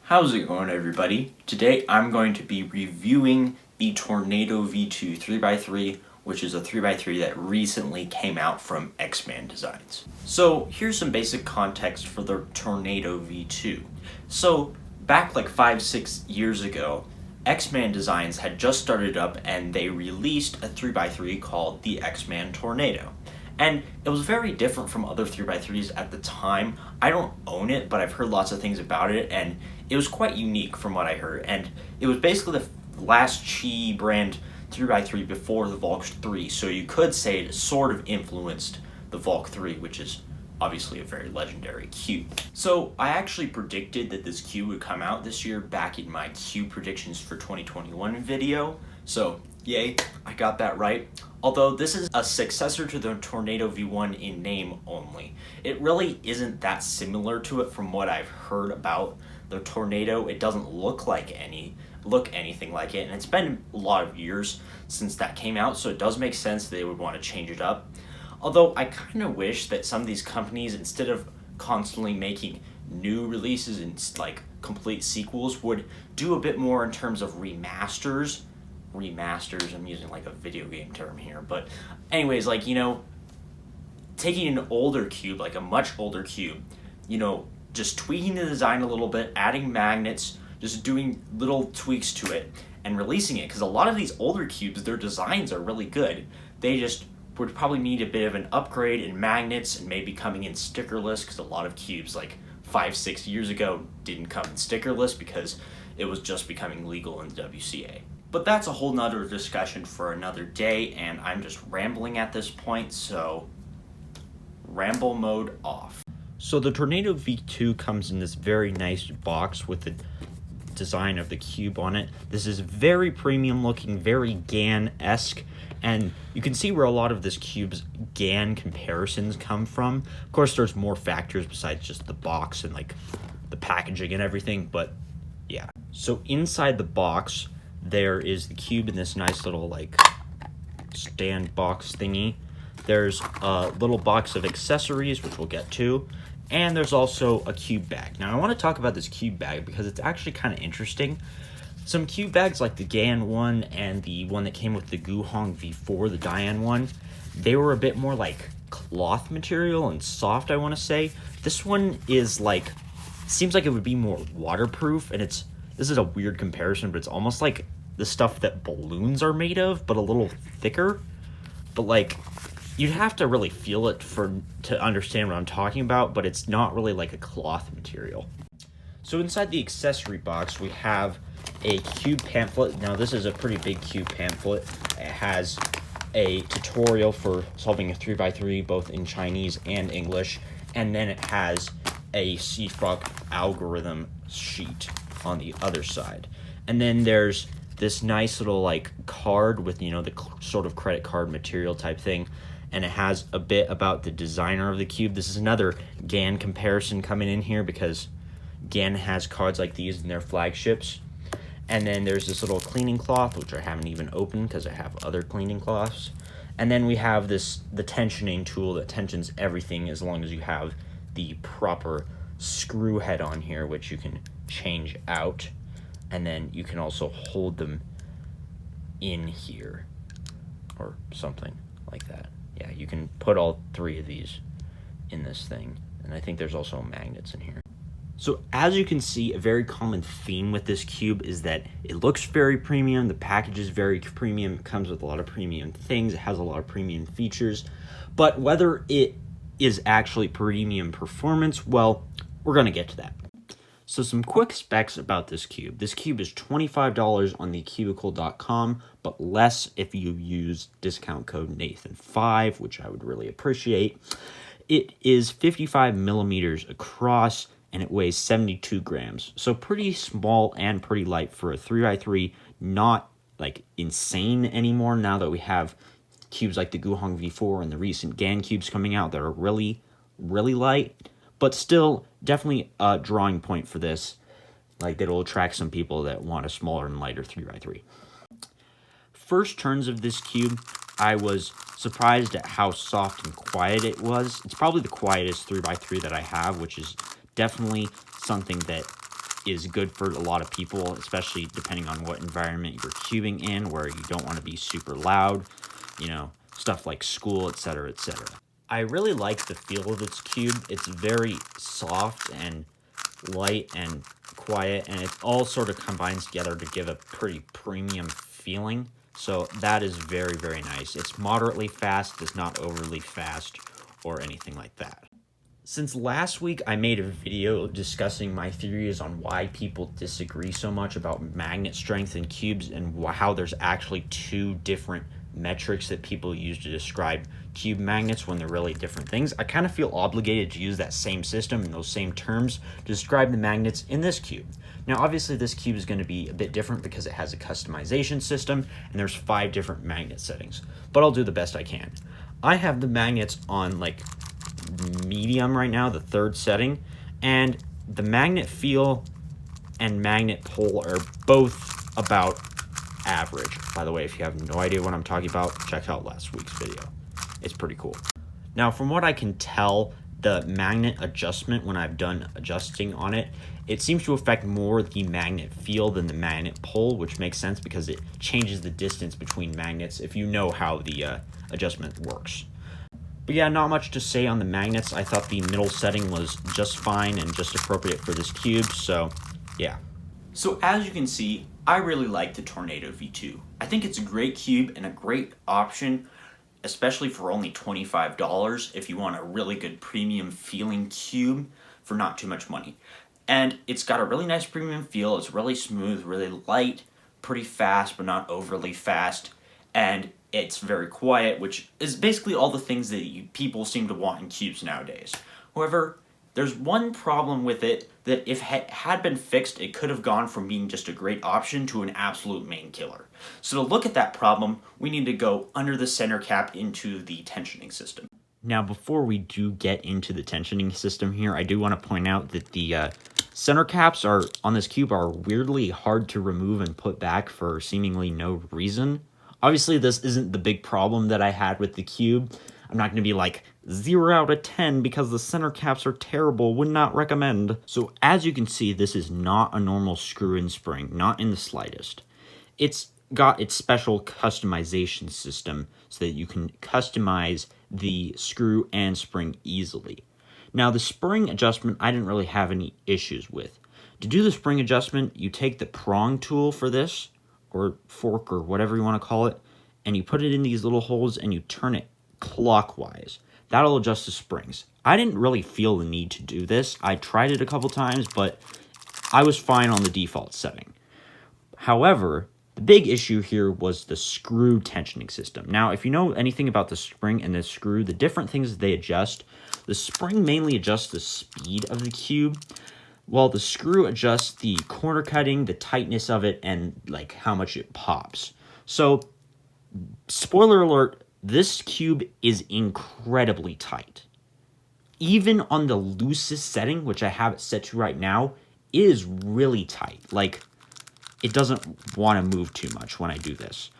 How's it going, everybody? Today I'm going to be reviewing the Tornado V2 3x3, which is a 3x3 that recently came out from X-Man Designs. So here's some basic context for the Tornado V2. So back like 5-6 years ago, X-Man Designs had just started up and they released a 3x3 called the X-Man Tornado. And it was very different from other 3x3s at the time. I don't own it, but I've heard lots of things about it, and it was quite unique from what I heard. And it was basically the last Chi brand 3x3 before the Valk 3, so you could say it sort of influenced the Valk 3, which is obviously a very legendary cube. So I actually predicted that this cube would come out this year back in my cube predictions for 2021 video. So yay, I got that right. Although this is a successor to the Tornado V1 in name only. It really isn't that similar to it from what I've heard about the Tornado. It doesn't look anything like it, and it's been a lot of years since that came out, so it does make sense they would want to change it up. Although I kind of wish that some of these companies, instead of constantly making new releases and like complete sequels, would do a bit more in terms of remasters, I'm using like a video game term here, but anyways, like, you know, taking an older cube, like a much older cube, you know, just tweaking the design a little bit, adding magnets, just doing little tweaks to it and releasing it, because a lot of these older cubes, their designs are really good. They just would probably need a bit of an upgrade in magnets and maybe coming in stickerless, because a lot of cubes like 5-6 years ago didn't come in stickerless because it was just becoming legal in the WCA. But that's a whole nother discussion for another day, and I'm just rambling at this point, so ramble mode off. So the Tornado V2 comes in this very nice box with the design of the cube on it. This is very premium looking, very GAN-esque, and you can see where a lot of this cube's GAN comparisons come from. Of course, there's more factors besides just the box and like the packaging and everything, but yeah. So inside the box, there is the cube in this nice little like stand box thingy. There's a little box of accessories, which we'll get to, and there's also a cube bag. Now I want to talk about this cube bag because it's actually kind of interesting. Some cube bags like the GAN one and the one that came with the Guhong V4, the Dian one, they were a bit more like cloth material and soft, I want to say. This one is like, seems like it would be more waterproof, and this is a weird comparison, but it's almost like the stuff that balloons are made of, but a little thicker. But like, you'd have to really feel it to understand what I'm talking about, but it's not really like a cloth material. So inside the accessory box, we have a cube pamphlet. Now this is a pretty big cube pamphlet. It has a tutorial for solving a 3x3, both in Chinese and English, and then it has a CFOC algorithm sheet on the other side. And then there's this nice little like card with, you know, the sort of credit card material type thing, and it has a bit about the designer of the cube. This is another GAN comparison coming in here because GAN has cards like these in their flagships. And then there's this little cleaning cloth, which I haven't even opened because I have other cleaning cloths. And then we have the tensioning tool that tensions everything as long as you have the proper screw head on here, which you can change out. And then you can also hold them in here or something like that. Yeah, you can put all three of these in this thing. And I think there's also magnets in here. So as you can see, a very common theme with this cube is that it looks very premium, the package is very premium, it comes with a lot of premium things, it has a lot of premium features, but whether it is actually premium performance, well, we're going to get to that. So some quick specs about this cube. This cube is $25 on thecubicle.com, but less if you use discount code Nathan5, which I would really appreciate. It is 55 millimeters across, and it weighs 72 grams. So pretty small and pretty light for a 3x3, not like insane anymore now that we have cubes like the Guhong V4 and the recent GAN cubes coming out that are really, really light, but still definitely a drawing point for this. Like, that'll attract some people that want a smaller and lighter 3x3. First turns of this cube, I was surprised at how soft and quiet it was. It's probably the quietest 3x3 that I have, which is definitely something that is good for a lot of people, especially depending on what environment you're cubing in, where you don't want to be super loud, you know, stuff like school, etc., etc. I really like the feel of this cube. It's very soft and light and quiet, and it all sort of combines together to give a pretty premium feeling. So that is very, very nice. It's moderately fast, it's not overly fast or anything like that. Since last week I made a video discussing my theories on why people disagree so much about magnet strength in cubes and how there's actually two different metrics that people use to describe cube magnets when they're really different things, I kind of feel obligated to use that same system and those same terms to describe the magnets in this cube. Now obviously this cube is going to be a bit different because it has a customization system and there's 5 different magnet settings, but I'll do the best I can. I have the magnets on like medium right now, the 3rd setting, and the magnet feel and magnet pull are both about average. By the way, if you have no idea what I'm talking about, check out last week's video. It's pretty cool. Now, from what I can tell, the magnet adjustment, when I've done adjusting on it, it seems to affect more the magnet feel than the magnet pull, which makes sense because it changes the distance between magnets if you know how the adjustment works. But yeah, not much to say on the magnets. I thought the middle setting was just fine and just appropriate for this cube, so yeah. So as you can see, I really like the Tornado V2. I think it's a great cube and a great option, especially for only $25 if you want a really good premium feeling cube for not too much money. And it's got a really nice premium feel. It's really smooth, really light, pretty fast but not overly fast, and it's very quiet, which is basically all the things that people seem to want in cubes nowadays. However, there's one problem with it that if it had been fixed, it could have gone from being just a great option to an absolute main killer. So to look at that problem, we need to go under the center cap into the tensioning system. Now, before we do get into the tensioning system here, I do want to point out that the center caps on this cube are weirdly hard to remove and put back for seemingly no reason. Obviously, this isn't the big problem that I had with the cube. I'm not going to be like 0 out of 10 because the center caps are terrible, would not recommend. So as you can see, this is not a normal screw-in spring, not in the slightest. It's got its special customization system so that you can customize the screw and spring easily. Now the spring adjustment I didn't really have any issues with. To do the spring adjustment, you take the prong tool for this, or fork or whatever you want to call it, and you put it in these little holes and you turn it clockwise. That'll adjust the springs. I didn't really feel the need to do this. I tried it a couple times, but I was fine on the default setting. However, the big issue here was the screw tensioning system. Now, if you know anything about the spring and the screw, the different things they adjust, the spring mainly adjusts the speed of the cube, while the screw adjusts the corner cutting, the tightness of it, and like how much it pops. So, spoiler alert, this cube is incredibly tight. Even on the loosest setting, which I have it set to right now, it is really tight. Like, it doesn't want to move too much when I do this.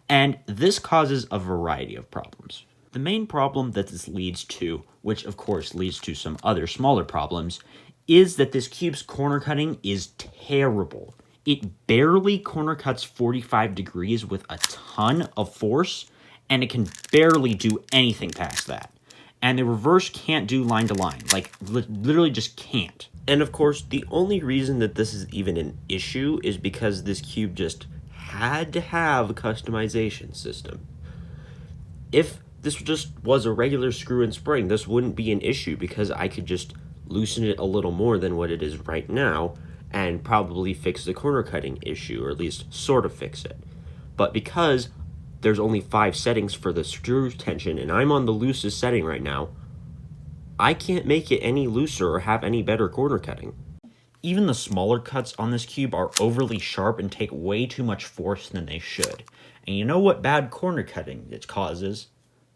And this causes a variety of problems. The main problem that this leads to, which of course leads to some other smaller problems, is that this cube's corner cutting is terrible. It barely corner cuts 45 degrees with a ton of force, and it can barely do anything past that. And the reverse can't do line to line, like literally just can't. And of course, the only reason that this is even an issue is because this cube just had to have a customization system. If this just was a regular screw and spring, this wouldn't be an issue because I could just loosen it a little more than what it is right now and probably fix the corner cutting issue, or at least sort of fix it. But because there's only 5 settings for the screw tension and I'm on the loosest setting right now, I can't make it any looser or have any better corner cutting. Even the smaller cuts on this cube are overly sharp and take way too much force than they should. And you know what bad corner cutting it causes?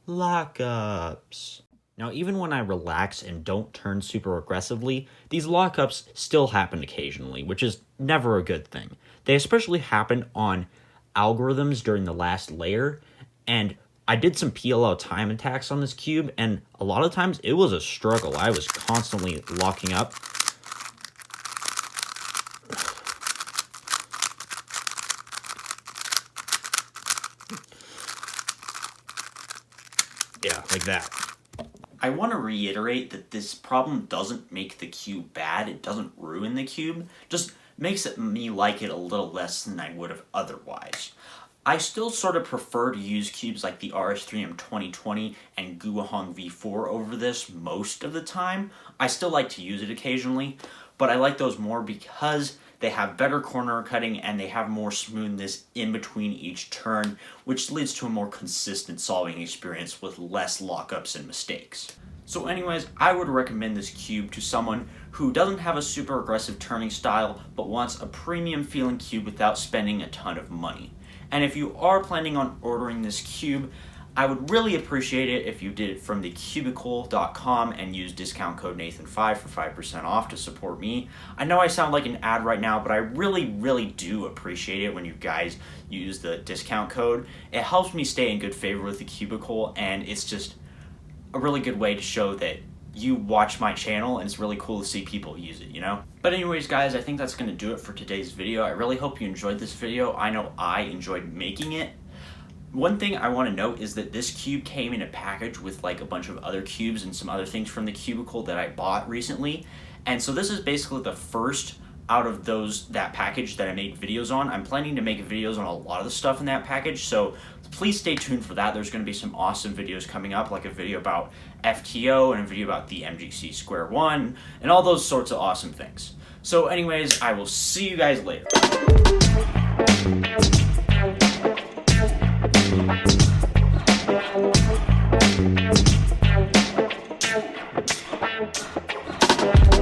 Lockups. Now, even when I relax and don't turn super aggressively, these lockups still happen occasionally, which is never a good thing. They especially happen on algorithms during the last layer, and I did some PLL time attacks on this cube, and a lot of times it was a struggle. I was constantly locking up. like that. I want to reiterate that this problem doesn't make the cube bad, it doesn't ruin the cube, just makes me like it a little less than I would have otherwise. I still sort of prefer to use cubes like the RS3M 2020 and Guohong V4 over this most of the time. I still like to use it occasionally, but I like those more because they have better corner cutting and they have more smoothness in between each turn, which leads to a more consistent solving experience with less lockups and mistakes. So anyways, I would recommend this cube to someone who doesn't have a super aggressive turning style but wants a premium feeling cube without spending a ton of money. And if you are planning on ordering this cube, I would really appreciate it if you did it from thecubicle.com and use discount code Nathan5 for 5% off to support me. I know I sound like an ad right now, but I really do appreciate it when you guys use the discount code. It helps me stay in good favor with the Cubicle, and it's just a really good way to show that you watch my channel, and it's really cool to see people use it, you know? But anyways, guys, I think that's going to do it for today's video. I really hope you enjoyed this video. I know I enjoyed making it. One thing I want to note is that this cube came in a package with like a bunch of other cubes and some other things from the Cubicle that I bought recently. And so this is basically the first out of that package that I made videos on. I'm planning to make videos on a lot of the stuff in that package, so please stay tuned for that. There's going to be some awesome videos coming up, like a video about FTO and a video about the MGC Square 1 and all those sorts of awesome things. So anyways, I will see you guys later.